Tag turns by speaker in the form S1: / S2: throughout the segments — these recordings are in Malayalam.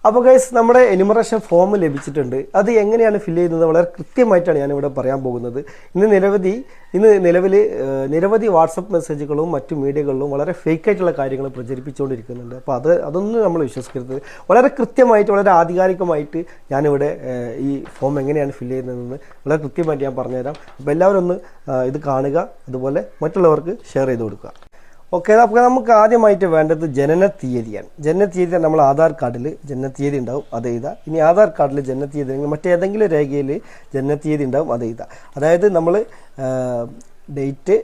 S1: അപ്പോൾ ഗൈസ് നമ്മുടെ എനുമറേഷൻ ഫോം ലഭിച്ചിട്ടുണ്ട്. അത് എങ്ങനെയാണ് ഫില്ല് ചെയ്യുന്നത് വളരെ കൃത്യമായിട്ടാണ് ഞാനിവിടെ പറയാൻ പോകുന്നത്. ഇന്ന് നിരവധി വാട്സപ്പ് മെസ്സേജുകളും മറ്റു മീഡിയകളിലും വളരെ ഫേക്കായിട്ടുള്ള കാര്യങ്ങൾ പ്രചരിപ്പിച്ചുകൊണ്ടിരിക്കുന്നുണ്ട്. അപ്പോൾ അതൊന്നും നമ്മൾ വിശ്വസിക്കരുത്. വളരെ കൃത്യമായിട്ട് വളരെ ആധികാരികമായിട്ട് ഞാനിവിടെ ഈ ഫോം എങ്ങനെയാണ് ഫില്ല് ചെയ്യുന്നതെന്ന് വളരെ കൃത്യമായിട്ട് ഞാൻ പറഞ്ഞുതരാം. അപ്പോൾ എല്ലാവരും ഒന്ന് ഇത് കാണുക, അതുപോലെ മറ്റുള്ളവർക്ക് ഷെയർ ചെയ്ത് കൊടുക്കുക. ഓക്കെ, അപ്പോൾ നമുക്ക് ആദ്യമായിട്ട് വേണ്ടത് ജനനത്തീയതിയാണ്. ജനനത്തീയതി നമ്മൾ ആധാർ കാർഡിൽ ജനനത്തീയതി ഉണ്ടാവും, അത് എഴുതുക. ഇനി ആധാർ കാർഡിൽ ജനനത്തീയതി അല്ലെങ്കിൽ മറ്റേതെങ്കിലും രേഖയിൽ ജനനത്തീയതി ഉണ്ടാവും, അത് എഴുതുക. അതായത് നമ്മൾ ഡേറ്റ്,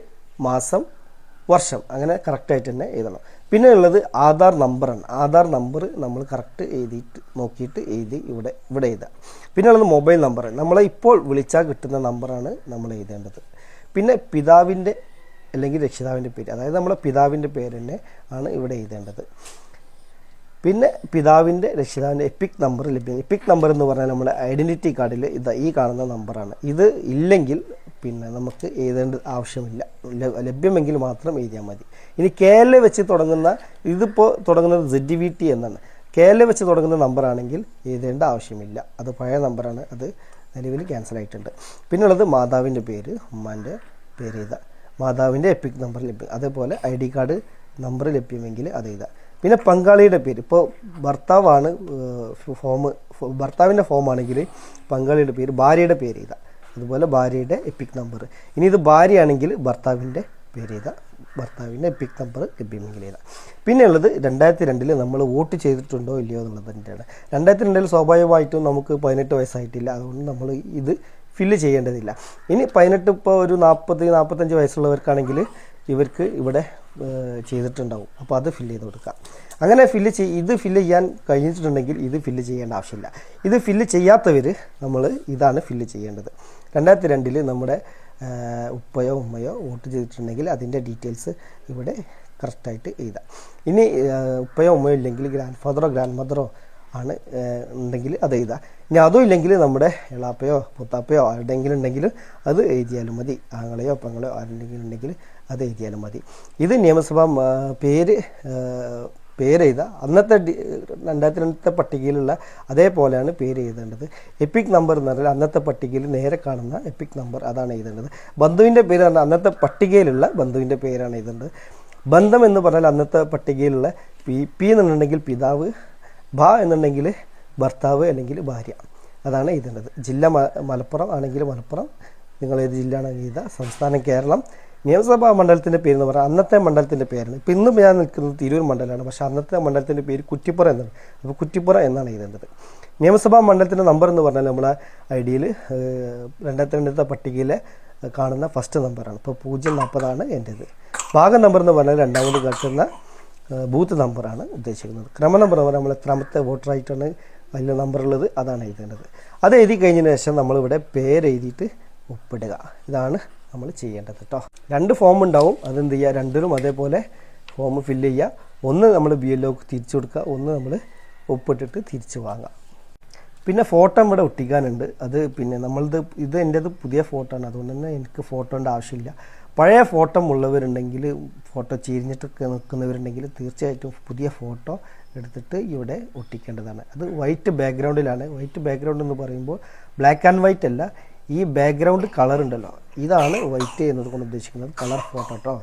S1: മാസം, വർഷം അങ്ങനെ കറക്റ്റായിട്ട് തന്നെ എഴുതണം. പിന്നെ ഉള്ളത് ആധാർ നമ്പറാണ്. ആധാർ നമ്പർ നമ്മൾ കറക്റ്റ് എഴുതിയിട്ട് നോക്കിയിട്ട് ഇവിടെ എഴുതുക. പിന്നെ ഉള്ളത് മൊബൈൽ നമ്പർ, നമ്മളെ ഇപ്പോൾ വിളിച്ചാൽ കിട്ടുന്ന നമ്പറാണ് നമ്മൾ എഴുതേണ്ടത്. പിന്നെ പിതാവിൻ്റെ അല്ലെങ്കിൽ രക്ഷിതാവിൻ്റെ പേര്, അതായത് നമ്മളെ പിതാവിൻ്റെ പേര് തന്നെ ആണ് ഇവിടെ എഴുതേണ്ടത്. പിന്നെ പിതാവിൻ്റെ രക്ഷിതാവിൻ്റെ എപ്പിക് നമ്പർ ലഭ്യം. എപ്പിക് നമ്പർ എന്ന് പറഞ്ഞാൽ നമ്മുടെ ഐഡൻറ്റിറ്റി കാർഡിൽ ഈ കാണുന്ന നമ്പറാണ്. ഇത് ഇല്ലെങ്കിൽ പിന്നെ നമുക്ക് എഴുതേണ്ട ആവശ്യമില്ല, ലഭ്യമെങ്കിൽ മാത്രം എഴുതിയാൽ മതി. ഇനി KL വെച്ച് തുടങ്ങുന്ന, ഇതിപ്പോൾ തുടങ്ങുന്നത് ZVT എന്നാണ്. KL വെച്ച് തുടങ്ങുന്ന നമ്പറാണെങ്കിൽ എഴുതേണ്ട ആവശ്യമില്ല, അത് പഴയ നമ്പറാണ്, അത് നിലവിൽ ക്യാൻസൽ ആയിട്ടുണ്ട്. പിന്നുള്ളത് മാതാവിൻ്റെ പേര്, ഉമ്മാൻ്റെ പേര് എഴുതുക. മാതാവിൻ്റെ എപ്പിക് നമ്പർ ലഭ്യം, അതേപോലെ ID കാർഡ് നമ്പർ ലഭ്യമെങ്കിൽ അത് എഴുതുക. പിന്നെ പങ്കാളിയുടെ പേര്, ഇപ്പോൾ ഭർത്താവാണ് ഭർത്താവിൻ്റെ ഫോമാണെങ്കിൽ പങ്കാളിയുടെ പേര്, ഭാര്യയുടെ പേര് എഴുതുക. അതുപോലെ ഭാര്യയുടെ എപ്പിക് നമ്പർ. ഇനി ഇത് ഭാര്യയാണെങ്കിൽ ഭർത്താവിൻ്റെ പേര് എഴുതുക, ഭർത്താവിൻ്റെ എപ്പിക് നമ്പർ ലഭ്യമെങ്കിൽ എഴുതുക. പിന്നെ ഉള്ളത് 2002 നമ്മൾ വോട്ട് ചെയ്തിട്ടുണ്ടോ ഇല്ലയോ എന്നുള്ളത് തന്നെയാണ്. 2002 സ്വാഭാവികമായിട്ടും നമുക്ക് 18 വയസ്സായിട്ടില്ല, അതുകൊണ്ട് നമ്മൾ ഇത് ഫില്ല് ചെയ്യേണ്ടതില്ല. ഇനി 18 ഇപ്പോൾ ഒരു 40-45 വയസ്സുള്ളവർക്കാണെങ്കിൽ ഇവർക്ക് ഇവിടെ ചെയ്തിട്ടുണ്ടാവും, അപ്പോൾ അത് ഫില്ല് ചെയ്ത് കൊടുക്കുക. അങ്ങനെ ഇത് ഫില്ല് ചെയ്യാൻ കഴിഞ്ഞിട്ടുണ്ടെങ്കിൽ ഇത് ഫില്ല് ചെയ്യേണ്ട ആവശ്യമില്ല. ഇത് ഫില്ല് ചെയ്യാത്തവർ നമ്മൾ ഇതാണ് ഫില്ല് ചെയ്യേണ്ടത്. 2002 നമ്മുടെ ഉപ്പയോ ഉമ്മയോ വോട്ട് ചെയ്തിട്ടുണ്ടെങ്കിൽ അതിൻ്റെ ഡീറ്റെയിൽസ് ഇവിടെ കറക്റ്റായിട്ട് എഴുതാം. ഇനി ഉപ്പയോ ഉമ്മയോ ഇല്ലെങ്കിൽ ഗ്രാൻഡ് ഫാദറോ ഗ്രാൻഡ് മദറോ ആണ് ഉണ്ടെങ്കിൽ അത് എഴുതുക. ഇനി അതും ഇല്ലെങ്കിൽ നമ്മുടെ എളാപ്പയോ പുത്താപ്പയോ ആരുടെങ്കിലും ഉണ്ടെങ്കിൽ അത് എഴുതിയാലും മതി. ആങ്ങളെയോ പെങ്ങളെയോ ആരുടെങ്കിലും ഉണ്ടെങ്കിൽ അത് എഴുതിയാലും മതി. ഇത് നിയമസഭാ പേര് എഴുതുക. അന്നത്തെ 2002 പട്ടികയിലുള്ള അതേപോലെയാണ് പേര് എഴുതേണ്ടത്. എപ്പിക് നമ്പർ എന്ന് പറഞ്ഞാൽ അന്നത്തെ പട്ടികയിൽ നേരെ കാണുന്ന എപ്പിക് നമ്പർ, അതാണ് എഴുതേണ്ടത്. ബന്ധുവിൻ്റെ പേര് പറഞ്ഞാൽ അന്നത്തെ പട്ടികയിലുള്ള ബന്ധുവിൻ്റെ പേരാണ് എഴുതേണ്ടത്. ബന്ധം എന്ന് പറഞ്ഞാൽ അന്നത്തെ പട്ടികയിലുള്ള പി എന്നുണ്ടെങ്കിൽ പിതാവ്, ഭ എന്നുണ്ടെങ്കിൽ ഭർത്താവ് അല്ലെങ്കിൽ ഭാര്യ, അതാണ് എഴുതേണ്ടത്. ജില്ല മലപ്പുറം ആണെങ്കിൽ മലപ്പുറം, നിങ്ങൾ ഏത് ജില്ലയാണെങ്കിൽ എഴുതുക. സംസ്ഥാനം കേരളം. നിയമസഭാ മണ്ഡലത്തിൻ്റെ പേര് എന്ന് പറഞ്ഞാൽ അന്നത്തെ മണ്ഡലത്തിൻ്റെ പേരാണ്. ഇപ്പം ഇന്നും ഞാൻ നിൽക്കുന്നത് തിരൂർ മണ്ഡലമാണ്, പക്ഷേ അന്നത്തെ മണ്ഡലത്തിൻ്റെ പേര് കുറ്റിപ്പുറം എന്നാണ്. അപ്പോൾ കുറ്റിപ്പുറം എന്നാണ് എഴുതേണ്ടത്. നിയമസഭാ മണ്ഡലത്തിൻ്റെ നമ്പർ എന്ന് പറഞ്ഞാൽ നമ്മളെ ID-യിൽ 2002 പട്ടികയിലെ കാണുന്ന ഫസ്റ്റ് നമ്പറാണ്. ഇപ്പോൾ 040 എൻ്റേത്. ഭാഗം നമ്പർ എന്ന് പറഞ്ഞാൽ രണ്ടാമത് കാട്ടുന്ന ബൂത്ത് നമ്പറാണ് ഉദ്ദേശിക്കുന്നത്. ക്രമ നമ്പർ എന്ന് പറഞ്ഞാൽ നമ്മൾ എത്രാമത്തെ വോട്ടറായിട്ടാണ് അതിൽ നമ്പറുള്ളത്, അതാണ് എഴുതേണ്ടത്. അത് എഴുതി കഴിഞ്ഞതിന് ശേഷം നമ്മളിവിടെ പേര് എഴുതിയിട്ട് ഒപ്പിടുക. ഇതാണ് നമ്മൾ ചെയ്യേണ്ടത് കേട്ടോ. 2 ഫോം ഉണ്ടാവും, അതെന്ത് ചെയ്യുക, രണ്ടിനും അതേപോലെ ഫോം ഫില്ല് ചെയ്യുക. ഒന്ന് നമ്മൾ BLOക്ക് തിരിച്ചു കൊടുക്കുക, ഒന്ന് നമ്മൾ ഒപ്പിട്ടിട്ട് തിരിച്ച് വാങ്ങുക. പിന്നെ ഫോട്ടോ ഇവിടെ ഒട്ടിക്കാനുണ്ട്. അത് പിന്നെ ഇത് എൻ്റേത് പുതിയ ഫോട്ടോ ആണ്, അതുകൊണ്ട് തന്നെ എനിക്ക് ഫോട്ടോൻ്റെ ആവശ്യമില്ല. പഴയ ഫോട്ടോ ഉള്ളവരുണ്ടെങ്കിൽ, ഫോട്ടോ ചീരിഞ്ഞിട്ടൊക്കെ നിൽക്കുന്നവരുണ്ടെങ്കിൽ തീർച്ചയായിട്ടും പുതിയ ഫോട്ടോ എടുത്തിട്ട് ഇവിടെ ഒട്ടിക്കേണ്ടതാണ്. അത് വൈറ്റ് ബാക്ക്ഗ്രൗണ്ടിലാണ്. വൈറ്റ് ബാക്ക്ഗ്രൗണ്ട് എന്ന് പറയുമ്പോൾ ബ്ലാക്ക് ആൻഡ് വൈറ്റ് അല്ല, ഈ ബാക്ക്ഗ്രൗണ്ട് കളർ ഉണ്ടല്ലോ, ഇതാണ് വൈറ്റ് എന്നതുകൊണ്ട് ഉദ്ദേശിക്കുന്നത്, കളർ ഫോട്ടോ കേട്ടോ.